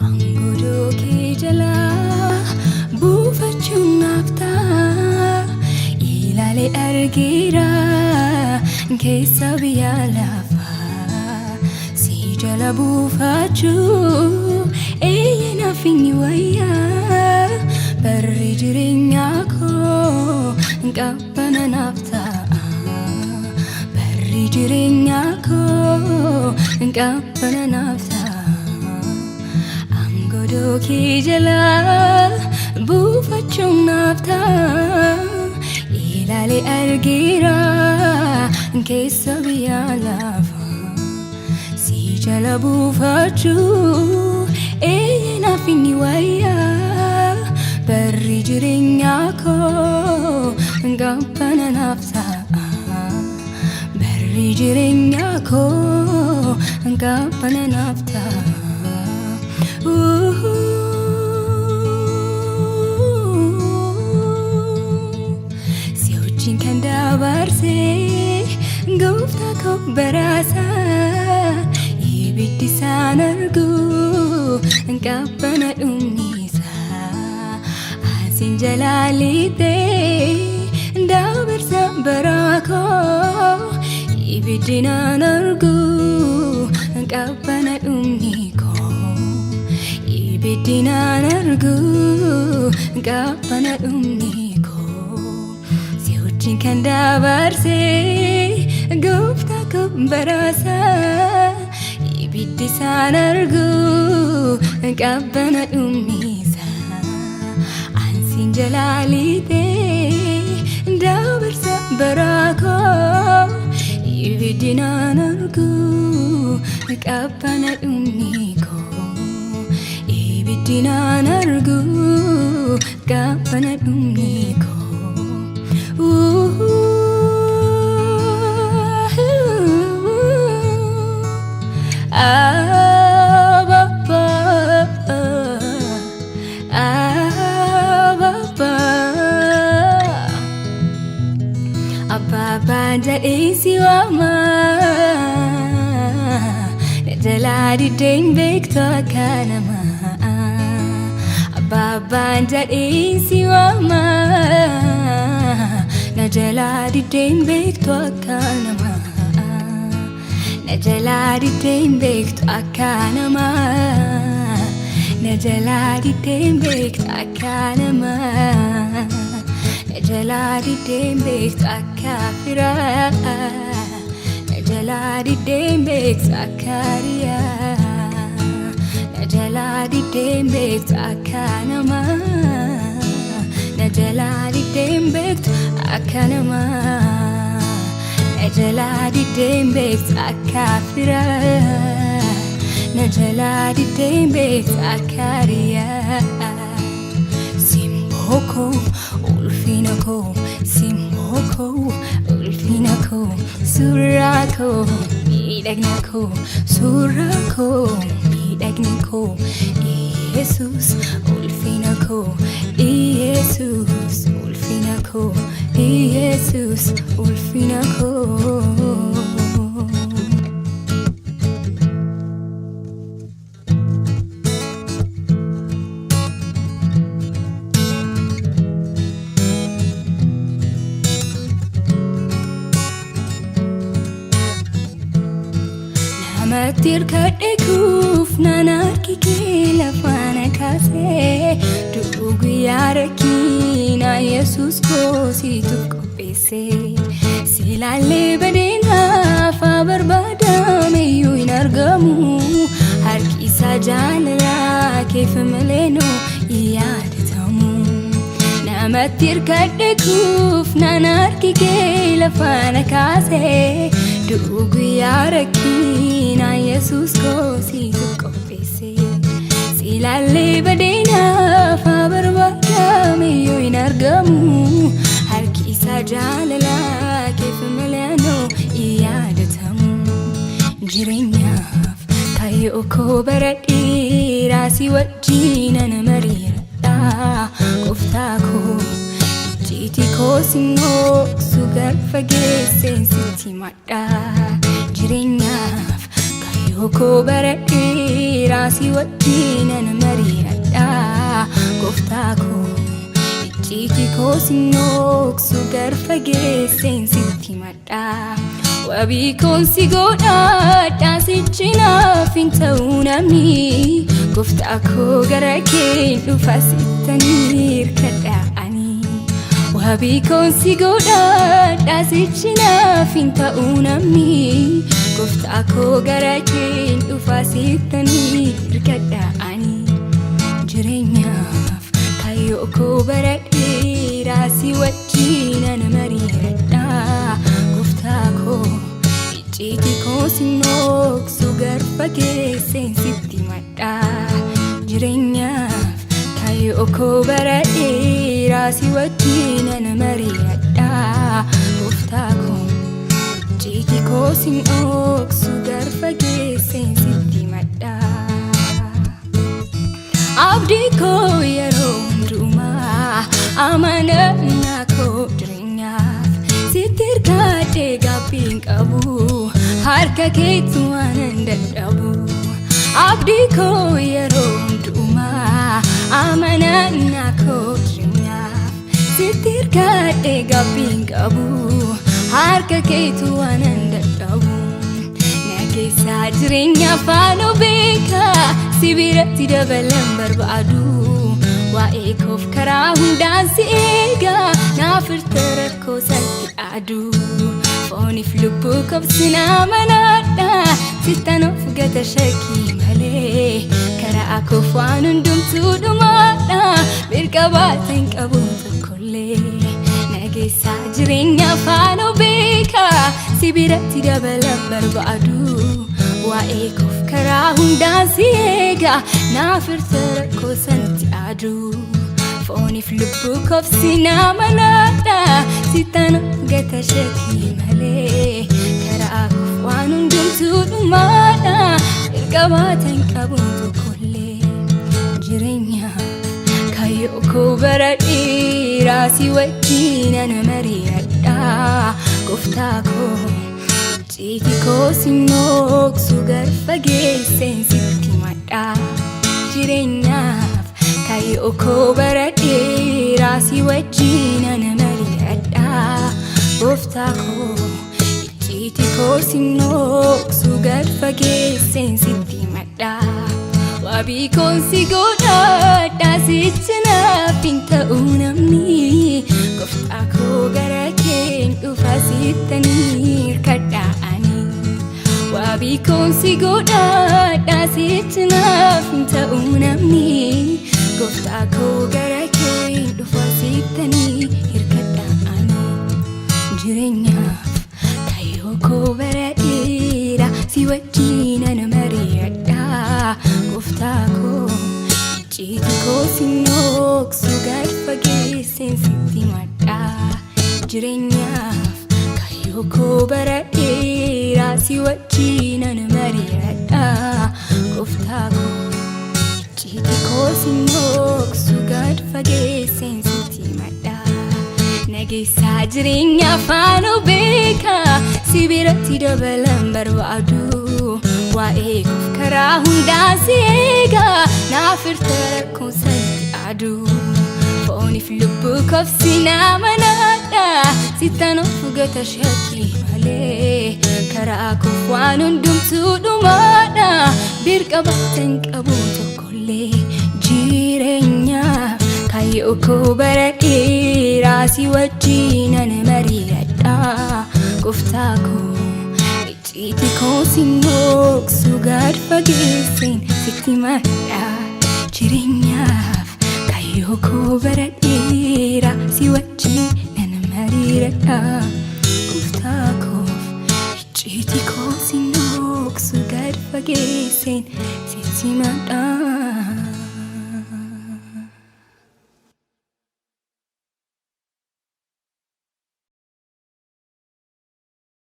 Angodo ke jala buufachuun nafta ilaalee argeera keessa biyya lafaa si jala buufachuu naaf inni wayyaa barri jireenya koo qabbana naaf ta'a barri jireenya koo qabbana naaf ta'a. Angodo ke jala buufachuun nafta ilaalee argeera keessa biyya lafaa si jala buufachuu naaf inni wayyaa barri jireenya koo qabbana naaf ta'a barri jireenya koo qabbana naaf ta'a. Si wajjin kan dabarse gooftaa koo baraasa ibiddi isaan argu qabbana dhumniisa asin jalaalite dabarsa baraa koo ibiddi naan argu qabbana dhumni ibiddi naan argu qabbana dhumni koo si wajjin kan dabarse gooftaa koo baraasa ibiddi isaan argu qabbana dhumniisa ansin jalaalite dabarsa baraa koo ibiddi naan argu qabbana dhumni ibiddi naan argu qabbana dhumni koo. Abba jedhee si waama jalaa diddeen beektu akka namaa. Abba jedhee si waama jalaa diddeen beektu akka namaa. Jalaa diddeen beektu akka namaa. Jalaa diddeen beektu akka namaa. Jalaa diddeen beektu akka firaa. Jalaa diddeen beektu akka riyaa. Jalaa diddeen beektu akka namaa. Jalaa diddeen beektu akka namaa. Jalaa diddeen beektu akka firaa. Jalaa diddeen beektu akka riyaa. Simboo koo ulfina koo simboo koo ulfina koo suuraa koo miidhagina koo suuraa koo miidhagina koo Yesus ulfina koo Yesus ulfina koo Yesus ulfina koo. Matirkadhe kuf nanarki ke lafana kase dugu yarakina Yesus ko si tukopese silale badena fa barbada meyu inargamu harki sajala ke famleno yadatamu namatirkadhe kuf nanarki ke lafana kase dugu yarakina Yesus ko si tukopese silale badena fa barbada meyu inargamu harki sajala ke famleno yadatamu jireenyaaf kayyoo koo baradheera si wajjin ana mariiradha gooftaa koo ijjiiti koo sinooqsu garfageesseen sitti madha jireenyaaf kayyoo kayyoko baradheera si wajjinan mari'adha gooftaako icciitii koo sinnooksu garfageesseen sitti madha wabii koon si godhadha sichi naaf hin ta'u namni gooftaako gara kee dhufa sittanii hirkadha ani wabii koon si godhadha sichi naaf hin ta'u namni gooftaako gara kee dhufa sittanii hirkadha ani jireenyaaf kayyoko baradheera si wajjinan mari'adha gooftaako icciitii koo sinnooksu garfageesseen sitti madha jireenyaaf kayyoko baradheera si wajjinan mari'adha gooftaako icciitii koo sinnooksu garfageesseen sitti madha abdii koo yeroo hundumaa amanannaa koo jireenyaaf sitti hirkadhee gaabbiin qabu harka keetti waanan dadhabu abdii koo yeroo hundumaa amanannaa koo jireenyaaf sitti hirkadhee gaabbiin qabu harka keetti waanan dadhabu nageessaa jireenya faana beekaa si biratti dabalan barbaadu waa'ee koof karaa hundaan si eegaa naaf hirte rakkoo salphi dhaadu fooniif lubbuu koof sin amanadha sittanof gata shakkii malee karaa koof waan hundumtuu dhumaadha birqabaata hin qabu tokkollee nageessaa jireenya faana beekaa si biratti dabalan barbaadu waa'ee koof karaa hundaan si eegaa naaf hirte rakkoo sanatti dhaadu fooniif lubbuu koof sin amanadha sittanof gata shakkii malee karaa koof waan hundumtuu dhumaadha birqabaata hin qabu tokkollee jireenyaaf kayyoko baradheera si wajjinan mari'adha gooftaako icciitii koo sinnooksu garfageesseen sitti madha jireenyaaf kayyoko baradheera si wajjinan mari'adha gooftaako icciitii koo sinnooksu garfageesseen sitti madha wabii koon si godhadha sichi naaf hin ta'u namni gooftaako gara kee dhufa sittanii hirkadha ani wabii koon si godhadha sichi naaf hin ta'u namni gooftaako gara kee dhufa sittanii hirkadha ani jireenyaaf kayyoko baradheera si wajjinan mari'adha gooftaako icciitii koo sinnooksu garfageesseen sitti madha jireenyaaf kayyoko baradheera si wajjinan mari'adha gooftaako icciitii koo sinnooksu garfageesseen sitti madha nageessaa jireenya faana beekaa si biratti dabalan barbaadu waa'ee koof karaa hundaan si eegaa naaf hirte rakkoo salphi dhaadu fooniif lubbuu koof sin amanadha sittanof gata shakkii malee karaa koof waan hundumtuu dhumaadha birqabaata hin qabu tokkollee jireenyaaf kayyoko baradheera si wajjinan mari'adha gooftaako icciitii koo sinnooksu garfageesseen sitti madha jireenyaaf kayyoko baradheera si wajjinan mari'adha gooftaako icciitii koo sinnooksu garfageesseen sitti madha